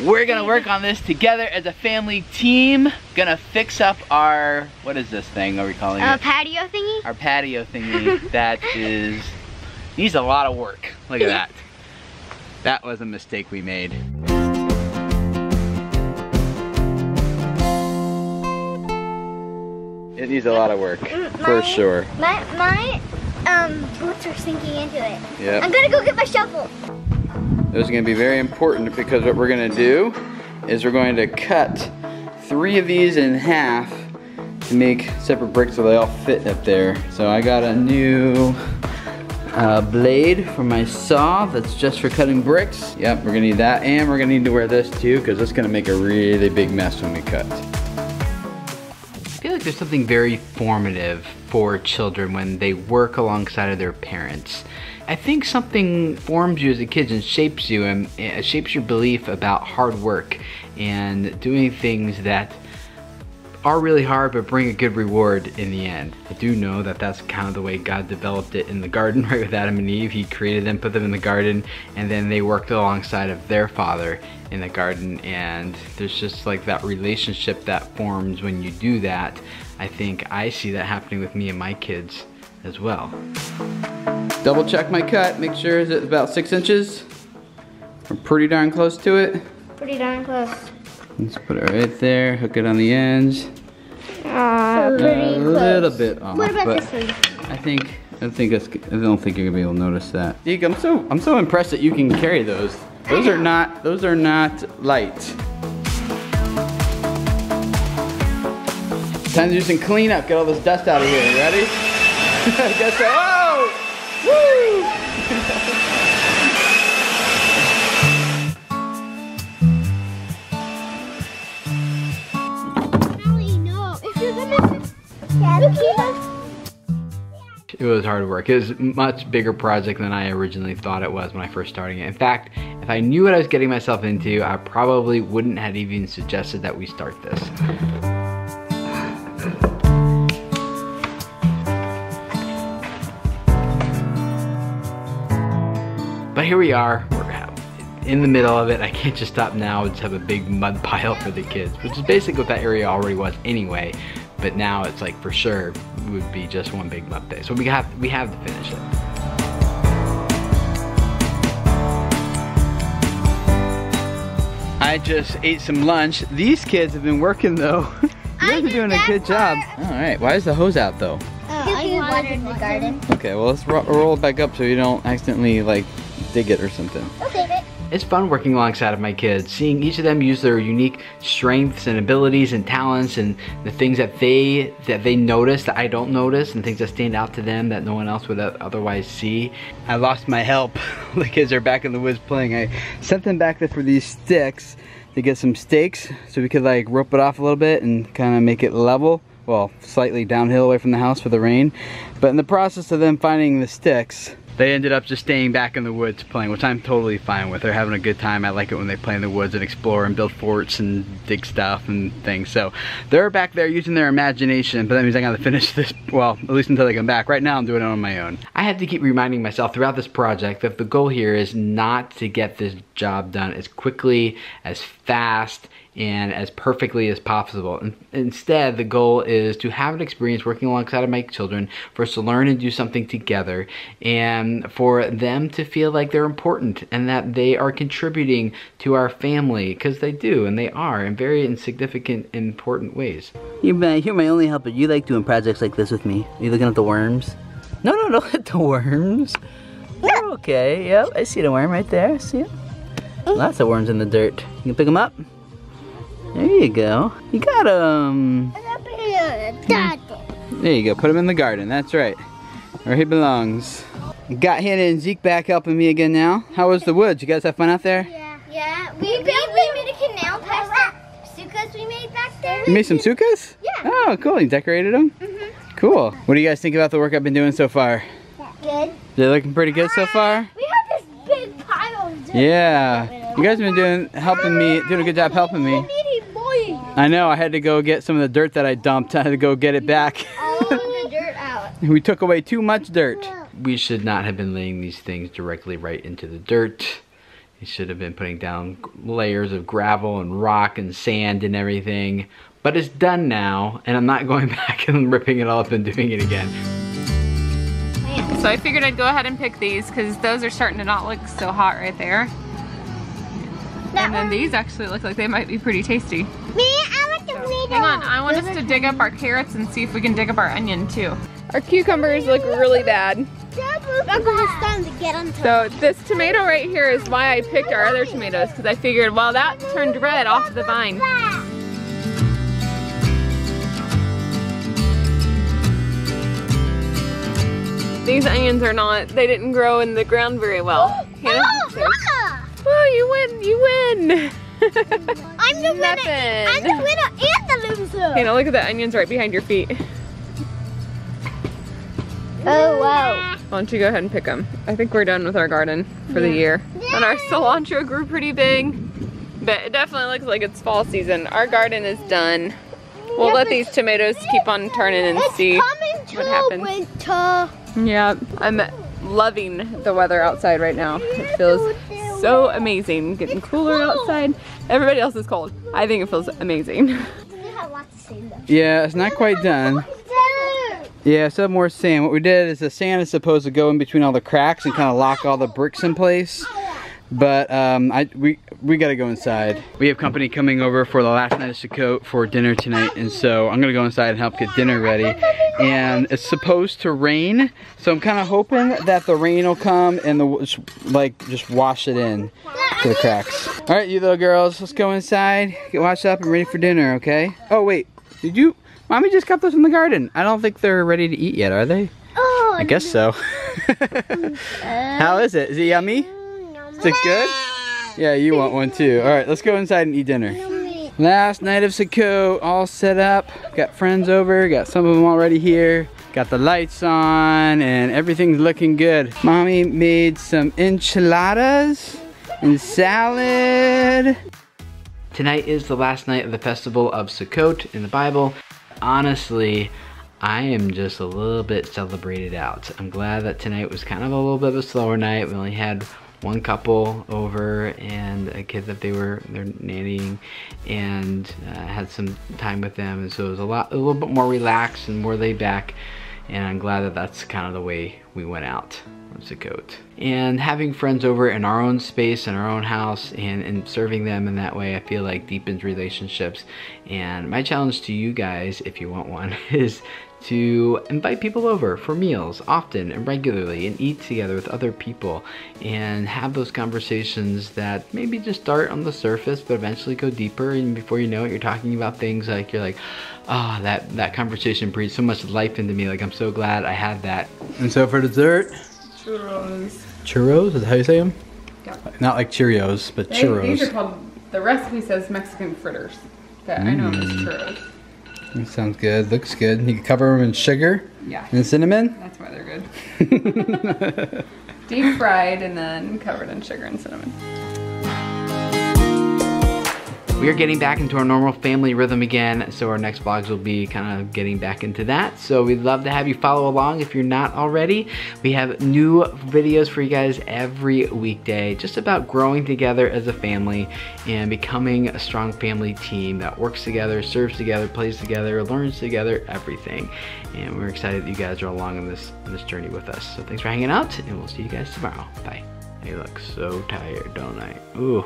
We're gonna work on this together as a family team. Gonna fix up our, what is this thing are we calling it? Patio thingy? Our patio thingy that needs a lot of work. Look at that. That was a mistake we made. It needs a lot of work, for sure. My boots are sinking into it. Yep. I'm gonna go get my shovel. This is gonna be very important because what we're gonna do is we're going to cut 3 of these in half to make separate bricks so they all fit up there. So I got a new blade for my saw that's just for cutting bricks. Yep, we're gonna need that, and we're gonna need to wear this too because it's gonna make a really big mess when we cut. I feel like there's something very formative for children when they work alongside of their parents. I think something forms you as a kid and shapes you, and it shapes your belief about hard work and doing things that are really hard but bring a good reward in the end. I do know that that's kind of the way God developed it in the garden, right, with Adam and Eve. He created them, put them in the garden, and then they worked alongside of their father in the garden, and there's just like that relationship that forms when you do that. I think I see that happening with me and my kids as well. Double check my cut, make sure it's about 6 inches. We're pretty darn close to it. Pretty darn close. Let's put it right there, hook it on the ends. Pretty close. A little bit off. What about but this one? I don't think you're gonna be able to notice that. Deke, I'm so impressed that you can carry those. Those are not light. Time to do some cleanup, get all this dust out of here. You ready? I guess so. Oh! Woo! It was hard work. It was a much bigger project than I originally thought it was when I first started it. In fact, if I knew what I was getting myself into, I probably wouldn't have even suggested that we start this. But here we are, we're in the middle of it. I can't just stop now and just have a big mud pile for the kids, which is basically what that area already was anyway. But now it's like for sure would be just one big mud day. So we have to finish it. I just ate some lunch. These kids have been working though. You guys are doing a good job. All right, why is the hose out though? I watered the garden. Okay, well let's roll it back up so you don't accidentally like dig it or something. Okay, Vic. It's fun working alongside of my kids, seeing each of them use their unique strengths and abilities and talents and the things that they notice that I don't notice and things that stand out to them that no one else would otherwise see. I lost my help. The kids are back in the woods playing. I sent them back there for these sticks to get some stakes so we could like rope it off a little bit and kind of make it level. Well, slightly downhill away from the house for the rain. But in the process of them finding the sticks, they ended up just staying back in the woods playing, which I'm totally fine with. They're having a good time. I like it when they play in the woods and explore and build forts and dig stuff and things. So they're back there using their imagination, but that means I gotta finish this, well, at least until they come back. Right now I'm doing it on my own. I have to keep reminding myself throughout this project that the goal here is not to get this job done as quickly, as fast, and as perfectly as possible. Instead, the goal is to have an experience working alongside of my children, for us to learn and do something together, and for them to feel like they're important and that they are contributing to our family, because they do, and they are, in very insignificant, important ways. You're my only helper. You like doing projects like this with me. Are you looking at the worms? No, don't hit the worms. You're okay. Yep, I see the worm right there. See it? Lots of worms in the dirt. You can pick them up? There you go. You got them. There you go. Put him in the garden. That's right. Where he belongs. Got Hannah and Zeke back helping me again now. How was the woods? You guys have fun out there? Yeah. Yeah. We made a canal past the sukkahs we made back there. You made some sukkahs? Yeah. Oh, cool. You decorated them? Mm-hmm. Cool. What do you guys think about the work I've been doing so far? Good. They're looking pretty good so far? We have this big pile of dirt. Yeah. You guys have been doing a good job helping me. I know, I had to go get some of the dirt that I dumped. I had to go get it back. All the dirt out. We took away too much dirt. We should not have been laying these things directly right into the dirt. They should have been putting down layers of gravel and rock and sand and everything. But it's done now, and I'm not going back and ripping it all up and doing it again. So I figured I'd go ahead and pick these because those are starting to not look so hot right there. And then these actually look like they might be pretty tasty. Me, I want the tomato. Hang on, I want us to dig up our carrots and see if we can dig up our onion too. Our cucumbers look really bad. So this tomato right here is why I picked our other tomatoes, because I figured, well, that turned red off the vine. These onions are not, they didn't grow in the ground very well. Hannah, oh, you win. I'm the winner. I'm the winner and the loser. Hannah, look at the onions right behind your feet. Oh, wow. Why don't you go ahead and pick them? I think we're done with our garden for the year. And our cilantro grew pretty big, but it definitely looks like it's fall season. Our garden is done. We'll let these tomatoes keep on turning and see what happens. Winter. Yeah, I'm loving the weather outside right now. It feels so amazing. Getting cooler outside. Everybody else is cold. I think it feels amazing. Yeah, it's not quite done. Yeah, some more sand. What we did is the sand is supposed to go in between all the cracks and kind of lock all the bricks in place. But we gotta go inside. We have company coming over for the last night of Sukkot for dinner tonight, and so I'm gonna go inside and help get dinner ready. And it's supposed to rain, so I'm kind of hoping that the rain will come and just wash it in to the cracks. All right, you little girls, let's go inside, get washed up, and ready for dinner. Okay? Oh wait, did you? Mommy just got those from the garden. I don't think they're ready to eat yet, are they? Oh, I guess so. How is it? Is it yummy? Is it good? Yeah, you want one too. All right, let's go inside and eat dinner. Last night of Sukkot, all set up. Got friends over, got some of them already here. Got the lights on and everything's looking good. Mommy made some enchiladas and salad. Tonight is the last night of the festival of Sukkot in the Bible. Honestly, I am just a little bit celebrated out. I'm glad that tonight was kind of a little bit of a slower night. We only had one couple over and a kid that they're nannying, and had some time with them, and so it was a little bit more relaxed and more laid back, and I'm glad that that's kind of the way we went out on Sukkot. And having friends over in our own space, in our own house, and serving them in that way, I feel like deepens relationships. And my challenge to you guys, if you want one, is to invite people over for meals often and regularly, and eat together with other people, and have those conversations that maybe just start on the surface but eventually go deeper, and before you know it, you're talking about things like, you're like, oh, that conversation breathed so much life into me, like I'm so glad I had that. And so for dessert, Churros. Churros, is that how you say them? Yeah. Not like Cheerios, but churros. These are called, the recipe says Mexican fritters, but I know them as churros. That sounds good. Looks good. You can cover them in sugar. Yeah. And cinnamon. That's why they're good. Deep fried and then covered in sugar and cinnamon. We are getting back into our normal family rhythm again, so our next vlogs will be kind of getting back into that. So we'd love to have you follow along if you're not already. We have new videos for you guys every weekday, just about growing together as a family and becoming a strong family team that works together, serves together, plays together, learns together, everything. And we're excited that you guys are along on this journey with us. So thanks for hanging out, and we'll see you guys tomorrow. Bye. I look so tired, don't I? Ooh.